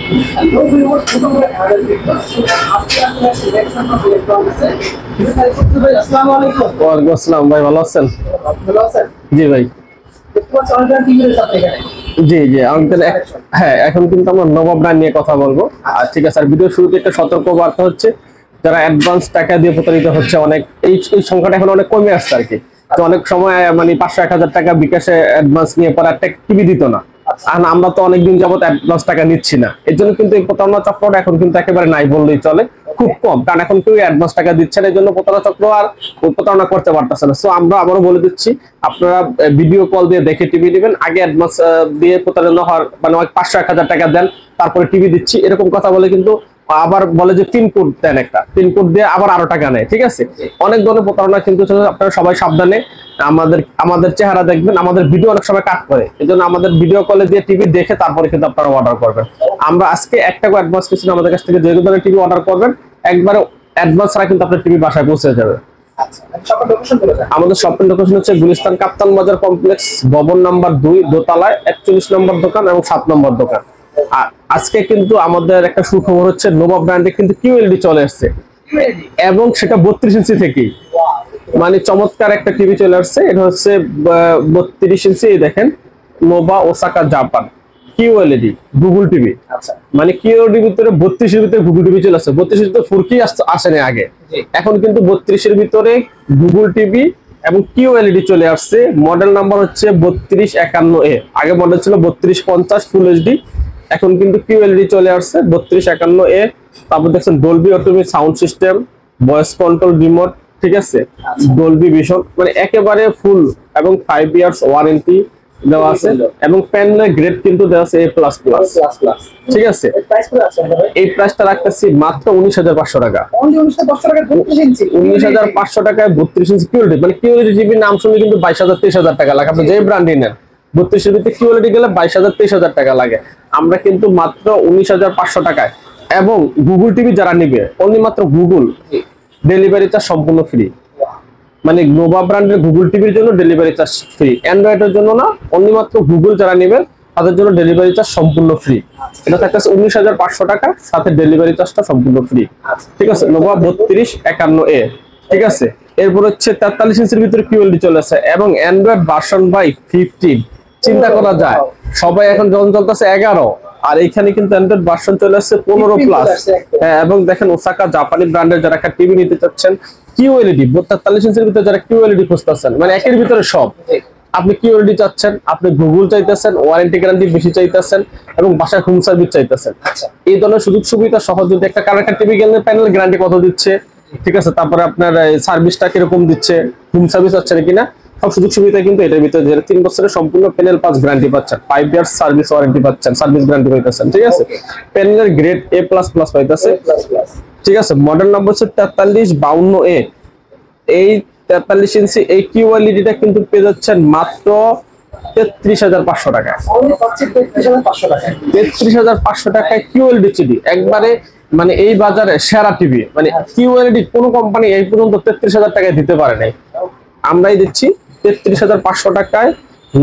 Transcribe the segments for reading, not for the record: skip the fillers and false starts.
Hello viewers, তোমরা আমাদের দেখছো আজকে আমরা সিলেকশন অফ ইলেকট্রনিক্স এর ভাই আসসালামু আলাইকুম। ওয়া আলাইকুম আসসালাম ভাই, ভালো আছেন? ভালো আছেন? জি ভাই। তোমার চ্যানেলটা কি এর সাথে এখানে? জি জি, আমাদের হ্যাঁ, এখন কিন্তু আমরা নবাব ব্র্যান্ড নিয়ে কথা বলবো। আর ঠিক আছে, আর ভিডিও শুরুতে একটা সতর্ক বার্তা হচ্ছে, যারা অ্যাডভান্স টাকা দিয়ে প্রতারিত হচ্ছে অনেক, এই সংখ্যাটা এখন অনেক কমে আসছে আর কি। তো অনেক সময় মানে 500-1000 টাকা বিকাশে অ্যাডভান্স নিয়ে পরে একটা টিভি দিত না, আর আমরা তো অনেকদিন যাবত অ্যাডভান্স টাকা নিচ্ছি না। এর জন্য কিন্তু এই প্রতারণা চক্রটা এখন কিন্তু একেবারে নাই বললেই চলে, খুব কম। কারণ এখন কেউ অ্যাডভান্স টাকা দিচ্ছে না, এই জন্য প্রতারণা চক্র আর প্রতারণা করতে পারতেছে না। সো আমরা আবারও বলে দিচ্ছি, আপনারা ভিডিও কল দিয়ে দেখে টিভি নেবেন। আগে অ্যাডভান্স দিয়ে প্রতারণা হওয়ার মানে 500-1000 টাকা দেন, তারপরে টিভি দিচ্ছি, এরকম কথা বলে কিন্তু আবার বলে যে পিনকোড দেন, একটা পিনকোড দিয়ে আবার আরো টাকা নেয়। ঠিক আছে, অনেক ধরনের প্রতারণা কিন্তু। আপনারা সবাই সাবধানে আমাদের চেহারা দেখবেন, আমাদের ভিডিও অনেক সময় কাট করে, এই জন্য আমাদের ভিডিও কলে দিয়ে টিভি দেখে তারপরে কিন্তু আপনারা অর্ডার করবেন। আমরা আজকে 1 টাকা অ্যাডভান্স কিছু আমাদের কাছ থেকে যে ধরনের টিভি অর্ডার করবেন, একবারে অ্যাডভান্স ছাড়া কিন্তু আপনার টিভি বাসায় পৌঁছে যাবে। আমাদের শপের লোকেশন হচ্ছে গুলিস্তান কাপ্তান বাজার কমপ্লেক্স, ভবন নাম্বার 2, দোতলায় 41 নম্বর দোকান এবং 7 নম্বর দোকান। আর আজকে কিন্তু আমাদের একটা সুখবর হচ্ছে, নবাব ব্র্যান্ডে কিন্তু কিউএলডি চলে আসছে, এবং সেটা 32 ইঞ্চি থেকেই। মানে চমৎকার একটা টিভি চলে আসছে। এটা হচ্ছে 32 ইঞ্চি, দেখেন, Nova Osaka Japan QLED Google TV. আচ্ছা, মানে কিউএলইডির ভিতরে 32 এর ভিতরে গুগল টিভি চলে আসছে। 32 এর ভিতরে 4K আসেনি আগে, এখন কিন্তু 32 এর ভিতরে গুগল টিভি এবং কিউএলইডি চলে আসছে। মডেল নাম্বার হচ্ছে 3251A। আগে মডেল ছিল 3250 ফুল এইচডি, এখন কিন্তু কিউএলইডি চলে আসছে 3251A। তারপর দেখছেন Dolby automatic sound system, voice control remote, ঠিক আছে, ডলবি ভিশন, মানে একেবারে ফুল, এবং 5 ইয়ার্স ওয়ারেন্টি দেওয়া আছে, এবং প্যানেলের গ্রেড কিন্তু দেওয়া আছে A++। ঠিক আছে, এই প্রাইসটা রাখতেছি মাত্র 19,500 টাকা। 19,500 টাকায় 32 ইঞ্চি কিউএলইডি। মানে কিউএলইডি টিভির নাম শুনলে কিন্তু 22,000-23,000 টাকা লাগে। আপনি যে ব্র্যান্ডই নেন, 32 এর ভিতরে কিউএলইডি গেলে 22,000-23,000 টাকা লাগে। আমরা কিন্তু মাত্র 19,500 টাকায়, এবং গুগল টিভি যারা নিবে অনলি মাত্র গুগল, ডেলিভারি চার্জ সম্পূর্ণ ফ্রি। মানে নোভা ব্র্যান্ডের গুগল টিভির জন্য ডেলিভারি চার্জ ফ্রি, অ্যান্ড্রয়েডের জন্য না, অনলি মাত্র গুগল যারা নেবেন তাদের জন্য ডেলিভারি চার্জ সম্পূর্ণ ফ্রি। এটা থাকতেছে 19,500 টাকা, সাথে ডেলিভারি চার্জটা সম্পূর্ণ ফ্রি। ঠিক আছে, নোভা 3251A। ঠিক আছে, এরপর হচ্ছে 43 ইঞ্চির ভিতরে কিউএলডি চলে আসে, এবং অ্যান্ড্রয়েড ভার্সন বাই 15। চিন্তা করা যায়, সবাই এখন যখন চলতেছে 11, আর এইখানে কিন্তু অ্যান্ড্রয়েড ভার্সন চলে আসছে 15+। এবং দেখেন, ওসাকা জাপানি ব্র্যান্ডের যারা একটা টিভি নিতে চাচ্ছেন, কিউএলইডি 43 ইঞ্চির ভিতরে যারা কিউএলইডি খুঁজতেছেন, মানে একের ভিতরে সব। আপনি কিউএলইডি চাচ্ছেন, আপনি গুগল চাইতেছেন, ওয়ারেন্টি গ্যারান্টি বেশি চাইতেছেন, এবং বাসায় হোম সার্ভিস চাইতেছেন, এই ধরনের সুযোগ সুবিধা সহ যদি একটা কালার টিভি কিনলে প্যানেল গ্যারান্টি কত দিচ্ছে, ঠিক আছে, তারপরে আপনার সার্ভিসটা কিরকম দিচ্ছে, হোম সার্ভিস হচ্ছে কিনা, সব সুযোগ সুবিধা কিন্তু এটার ভিতরে। 3 বছরের সম্পূর্ণ প্যানেল পাস গ্যারান্টি পাচ্ছেন, 5 ইয়ার্স সার্ভিস ওয়ারেন্টি পাচ্ছেন, সার্ভিস গ্যারান্টি পাইতেছেন। ঠিক আছে, প্যানেলের গ্রেড A++ পাইতেছে। ঠিক আছে, মডেল নাম্বার হচ্ছে 4352A। এই 43 ইঞ্চি এই কিউএলইডিটা কিন্তু পেয়ে যাচ্ছেন মাত্র 33,500 টাকায়। 33,500 টাকায় কিউএলইডি টিভি, একবারে মানে এই বাজারে সেরা টিভি। মানে কিউএলইডি কোনো কোম্পানি এই পর্যন্ত 33,000 টাকায় দিতে পারে নাই, আমরাই দিচ্ছি 33,500 টাকায়।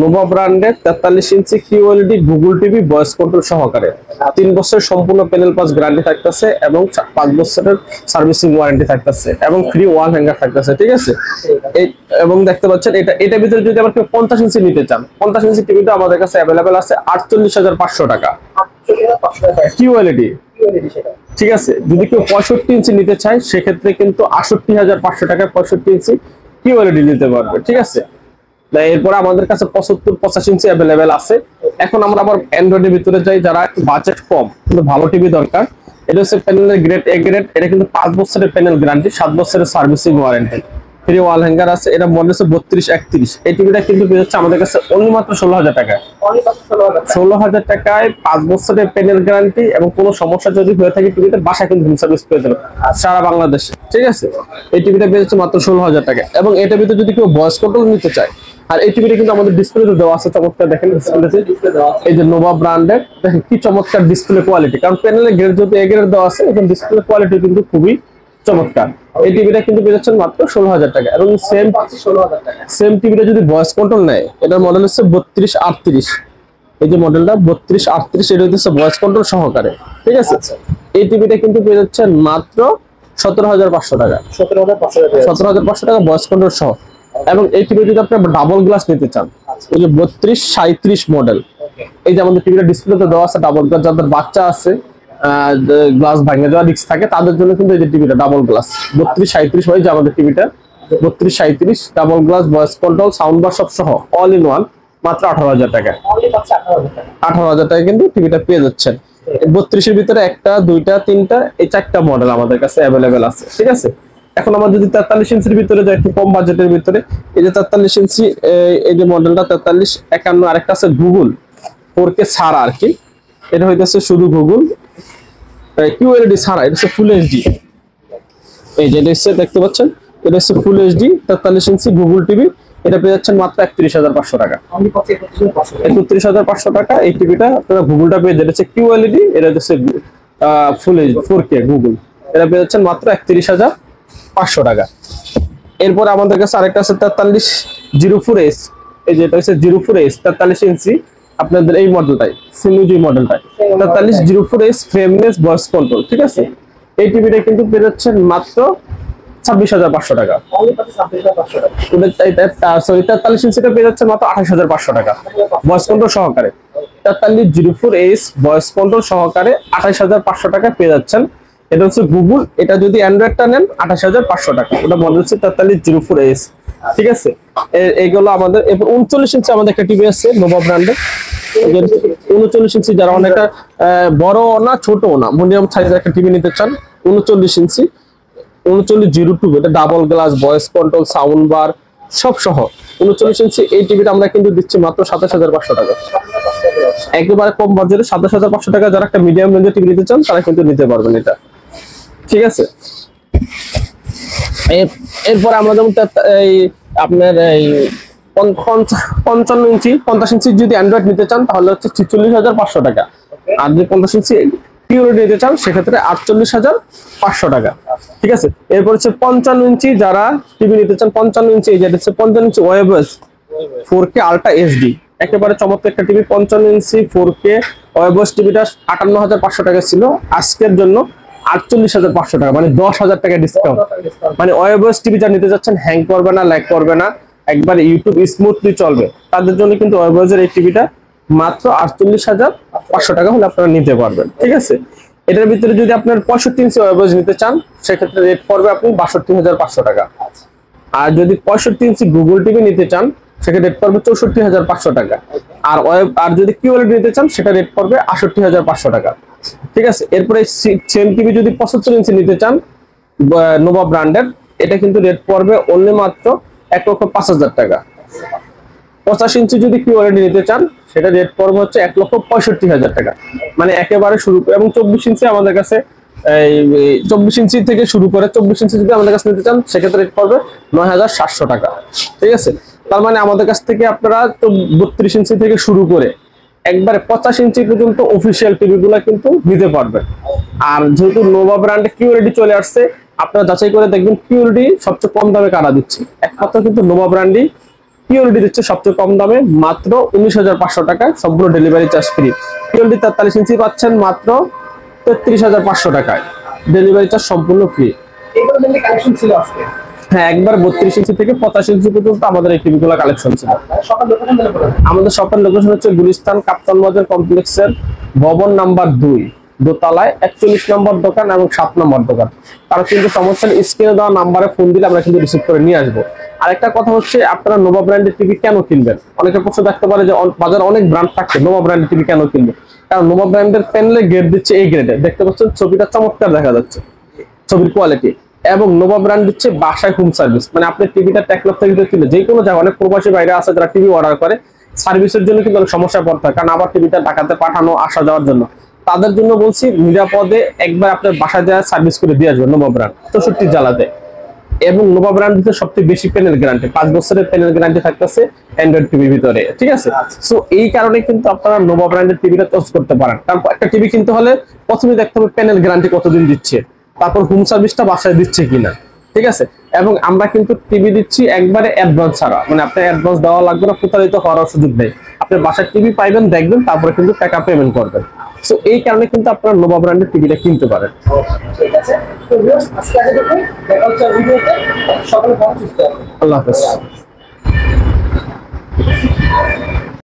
নোভা ব্র্যান্ডের 43 ইঞ্চি QLED Google TV, voice control সহকারে। 3 বছরের সম্পূর্ণ প্যানেল পাস গ্যারান্টি থাকতেছে, এবং 5 বছরের সার্ভিসিং ওয়ারেন্টি থাকতেছে, এবং ফ্রি ওয়াল হ্যাঙ্গার থাকতেছে। ঠিক আছে, এবং দেখতে পাচ্ছেন এটার ভিতরে যদি আবার কেউ 50 ইঞ্চি নিতে চান, 50 ইঞ্চি টিভিটা আমাদের কাছে অ্যাভেলেবেল আছে 48,500 টাকা কিউএলইডি। ঠিক আছে, যদি কেউ 65 ইঞ্চি নিতে চায়, সেক্ষেত্রে কিন্তু 68,500 টাকায় 65 ইঞ্চি কিউএলইডি নিতে পারবে। ঠিক আছে, এরপরে আমাদের কাছে 75-85 ইঞ্চি অ্যাভেলেবেল আছে। এখন আমরা আবার অ্যান্ড্রয়েডের ভিতরে যাই, যারা একটু বাজেট কম কিন্তু ভালো টিভি দরকার। এটা হচ্ছে প্যানেলের গ্রেড A গ্রেড। এটা কিন্তু 5 বছরের প্যানেল গ্যারান্টি, 7 বছরের সার্ভিসিং ওয়ারেন্টি, ফ্রি ওয়াল হ্যাঙ্গার আছে। এটা মডেল হচ্ছে 3231। এই টিভিটা কিন্তু পেয়ে যাচ্ছে আমাদের কাছে অনলি মাত্র 16,000 টাকায়। 16,000 টাকায় 5 বছরের প্যানেল গ্যারান্টি, এবং কোনো সমস্যা যদি হয়ে থাকে টিভিতে, বাসায় কিন্তু হোম সার্ভিস পেয়ে যাবে সারা বাংলাদেশে। ঠিক আছে, এই টিভিটা পেয়ে যাচ্ছে মাত্র 16,000 টাকা। এবং এটার ভিতরে যদি কেউ ভয়েস কন্ট্রোল নিতে চায়, আর এই টিভিটা কিন্তু আমাদের ডিসপ্লেতে দেওয়া আছে, চমৎকার দেখেন ডিসপ্লেতে, এই যে নোভা ব্র্যান্ডের, দেখেন কি চমৎকার ডিসপ্লে কোয়ালিটি। কারণ প্যানেলের গ্রেড যদি A গ্রেড দেওয়া আছে, এখন ডিসপ্লে কোয়ালিটি কিন্তু খুবই চমৎকার। এই টিভিটা কিন্তু পেয়ে যাচ্ছেন মাত্র 16,000 টাকা। এবং সেম টিভিটা যদি ভয়েস কন্ট্রোল নেয়, এটার মডেল হচ্ছে 3238। এই যে মডেলটা 3238, এটা হচ্ছে ভয়েস কন্ট্রোল সহকারে। ঠিক আছে। এই টিভিটা কিন্তু পেয়ে যাচ্ছেন মাত্র 17,500 টাকা, 17,500 টাকা ভয়েস কন্ট্রোল সহ। এবং এই টিভি যদি আপনি ডাবল গ্লাস নিতে চান, ওই যে 32-37 মডেল, এই যে আমাদের টিভিটা ডিসপ্লেতে দেওয়া আছে ডাবল গ্লাস, যাদের বাচ্চা আছে গ্লাস ভাঙে যাওয়ার রিস্ক থাকে তাদের জন্য কিন্তু এই যে টিভিটা ডাবল গ্লাস 32-37 হয়, যে আমাদের টিভিটা 32-37 double glass voice control sound bar সব সহ অল ইন ওয়ান, মাত্র 18,000 টাকা। 18,000 টাকা কিন্তু টিভিটা পেয়ে যাচ্ছেন। 32-এর ভিতরে 1টা 2টা 3টা এই 4টা মডেল আমাদের কাছে অ্যাভেলেবেল আছে, ঠিক আছে। এখন আমরা যদি 43 ইঞ্চির ভিতরে যাই, একটু কম বাজেটের ভিতরে, এই যে 43 ইঞ্চি এই যে মডেলটা 4351, আরেকটা আছে গুগল 4K ছাড়া আর কি, এটা হইতেছে শুধু গুগল QLED ছাড়া, এটা হচ্ছে ফুল এইচডি। এই যে এটা দেখতে পাচ্ছেন, এটা হচ্ছে ফুল এইচডি 43 ইঞ্চি গুগল টিভি, এটা পেয়ে যাচ্ছেন মাত্র 31,500 টাকা। 31,500 টাকা এই টিভিটা আপনারা গুগলটা পেয়ে যাচ্ছে, QLED, এটা হচ্ছে ফুল এইচডি 4K গুগল, এটা পেয়ে যাচ্ছেন মাত্র 31,500 টাকা। এরপর আমাদের কাছে আরেকটা আছে 4304S, এই যে এটা হচ্ছে 04S 43 ইঞ্চি আপনাদের এই মডেলটাই, সিনুজি মডেলটাই 4304S ফ্রেমলেস ভয়েস কন্ট্রোল, ঠিক আছে। এই টিভিটা কিন্তু পেয়ে যাচ্ছেন মাত্র 26,500 টাকা। সরি 43 ইঞ্চিটা পেয়ে যাচ্ছে মাত্র 28,500 টাকা ভয়েস কন্ট্রোল সহকারে। 4304S ভয়েস কন্ট্রোল সহকারে 28,500 টাকা পেয়ে যাচ্ছেন। এটা হচ্ছে গুগল, এটা যদি অ্যান্ড্রয়েডটা নেন 28,500 টাকা, ওটা মডেল হচ্ছে 4304S, ঠিক আছে। এইগুলো আমাদের। এরপর 39 ইঞ্চি আমাদের একটা টিভি আছে নোভা ব্র্যান্ডের, 39 ইঞ্চি যারা অনেকটা বড় না ছোট না মিডিয়াম সাইজের একটা টিভি নিতে চান, 39 ইঞ্চি 3902, এটা double glass voice control sound bar সব সহ 39 ইঞ্চি এই টিভিটা আমরা কিন্তু দিচ্ছি মাত্র 27,500 টাকা, একেবারে কম বাজেটে 27,500 টাকা। যারা একটা মিডিয়াম রেঞ্জের টিভি নিতে চান তারা কিন্তু নিতে পারবেন এটা, ঠিক আছে। এরপর আমরা যেমন এই আপনার এই 55 ইঞ্চি 50 ইঞ্চি যদি অ্যান্ড্রয়েড নিতে চান তাহলে হচ্ছে 46,500 টাকা, আর যদি 50 ইঞ্চি QLED নিতে চান সেক্ষেত্রে 48,500 টাকা, ঠিক আছে। এরপর হচ্ছে 55 ইঞ্চি যারা টিভি নিতে চান, 55 ইঞ্চি এই যে হচ্ছে 55 ইঞ্চি ওয়েবস 4K আলট্রা HD, একেবারে চমৎকার একটা টিভি। 55 ইঞ্চি 4K ওয়েবস টিভিটা 58,500 টাকা ছিল, আজকের জন্য 48,500 টাকা, মানে 10,000 টাকা ডিসকাউন্ট। মানে ওয়েবস টিভি যা নিতে যাচ্ছেন, হ্যাং করবে না, ল্যাগ করবে না, একবার ইউটিউব স্মুথলি চলবে, তাদের জন্য কিন্তু ওয়েবসের এই টিভিটা মাত্র 48,500 টাকা হলে আপনারা নিতে পারবেন, ঠিক আছে। এটার ভিতরে যদি আপনার 65 ইঞ্চি ওয়েবস নিতে চান সেক্ষেত্রে রেট পড়বে আপনি 62,500 টাকা, আর যদি 65 ইঞ্চি গুগল টিভি নিতে চান সেক্ষেত্রে রেট পড়বে 64,500 টাকা, আর যদি QLED নিতে চান সেটা রেট পড়বে 68,500 টাকা, ঠিক আছে। এরপরে সেম টিভি যদি 75 ইঞ্চি নিতে চান নোভা ব্র্যান্ডের, এটা কিন্তু রেট পড়বে অনলি মাত্র 1,05,000 টাকা। 85 ইঞ্চি যদি QLED নিতে চান সেটা রেট পড়বে হচ্ছে 1,65,000 টাকা, মানে একেবারে শুরু। এবং 24 ইঞ্চি আমাদের কাছে, এই 24 ইঞ্চি থেকে শুরু করে 24 ইঞ্চি যদি আমাদের কাছে নিতে চান সেক্ষেত্রে রেট পড়বে 9,700 টাকা, ঠিক আছে। তার মানে আমাদের কাছ থেকে আপনারা 32 ইঞ্চি থেকে শুরু করে একবারে 50 ইঞ্চি পর্যন্ত অফিসিয়াল টিভি গুলা কিন্তু নিতে পারবেন। আর যেহেতু নোভা ব্র্যান্ডে QLED চলে আসছে, আপনারা যাচাই করে দেখবেন QLED সবচেয়ে কম দামে কারা দিচ্ছে, একমাত্র কিন্তু নোভা ব্র্যান্ডই QLED দিচ্ছে সবচেয়ে কম দামে, মাত্র 19,500 টাকা, সম্পূর্ণ ডেলিভারি চার্জ ফ্রি। QLED 43 ইঞ্চি পাচ্ছেন মাত্র 33,500 টাকায়, ডেলিভারি চার্জ সম্পূর্ণ ফ্রি। এগুলো মেনলি কালেকশন ছিল আজকে। হ্যাঁ, একবার 32 ইঞ্চি থেকে 85 ইঞ্চি পর্যন্ত আমাদের এই টিভিগুলো কালেকশন ছিল। সকাল লোকেশন দিলে বলুন। আমাদের শপের লোকেশন হচ্ছে গুলিস্তান কাপ্তান বাজার কমপ্লেক্সের ভবন নাম্বার 2 দোতলায় 41 নম্বর দোকান এবং 7 নম্বর দোকান। তারা কিন্তু সমস্যা স্ক্রিনে দেওয়া নাম্বারে ফোন দিলে আমরা কিন্তু রিসিভ করে নিয়ে আসবো। আরেকটা কথা হচ্ছে, আপনারা নোভা ব্র্যান্ডের টিভি কেন কিনবেন? অনেকে প্রশ্ন থাকতে পারে যে বাজারে অনেক ব্র্যান্ড থাকে, নোভা ব্র্যান্ডের টিভি কেন কিনবে? কারণ নোভা ব্র্যান্ডের প্যানেলে গ্রেড দিচ্ছে এই গ্রেডে, দেখতে পাচ্ছেন ছবিটা চমৎকার দেখা যাচ্ছে, ছবির কোয়ালিটি। এবং নোভা ব্র্যান্ড দিচ্ছে বাসায় হোম সার্ভিস, মানে আপনি টিভিটা টেকনোলজি থেকে কিনলে যে কোনো জায়গায়, অনেক প্রবাসী বাইরে আছে যারা টিভি অর্ডার করে, সার্ভিসের জন্য কিন্তু অনেক সমস্যায় পড়তে হয়, কারণ আবার টিভিটা ঢাকাতে পাঠানো আসা যাওয়ার জন্য। তাদের জন্য বলছি নিরাপদে একবার আপনার বাসায় যায় সার্ভিস করে দিয়ে আসবেন নোভা ব্র্যান্ড 64 জেলাতে। এবং নোভা ব্র্যান্ড দিতে সবচেয়ে বেশি প্যানেল গ্যারান্টি, 5 বছরের প্যানেল গ্যারান্টি থাকতেছে অ্যান্ড্রয়েড টিভির ভিতরে, ঠিক আছে। সো এই কারণে কিন্তু আপনারা নোভা ব্র্যান্ডের টিভিটা চয়েস করতে পারেন, কারণ একটা টিভি কিনতে হলে প্রথমে দেখতে হবে প্যানেল গ্যারান্টি কতদিন দিচ্ছে, তারপর হোম সার্ভিসটা বাসায় দিচ্ছে কিনা, ঠিক আছে। এবং আমরা কিন্তু টিভি দিচ্ছি একবারে অ্যাডভান্স ছাড়া, মানে আপনার অ্যাডভান্স দেওয়া লাগবে না, প্রতারিত হওয়ার সুযোগ নেই। আপনি বাসায় টিভি পাইবেন, দেখবেন, তারপরে কিন্তু টাকা পেমেন্ট করবেন, সো এই কারণে কিন্তু আপনারা নোভা ব্র্যান্ডের টিভিটা কিনতে পারেন। ঠিক আছে, তো ভিউয়ার্স আজকে এতটুকুই, দেখা হচ্ছে ভিডিওতে। সকলে ভালো সুস্থ থাকুন। আল্লাহ হাফেজ।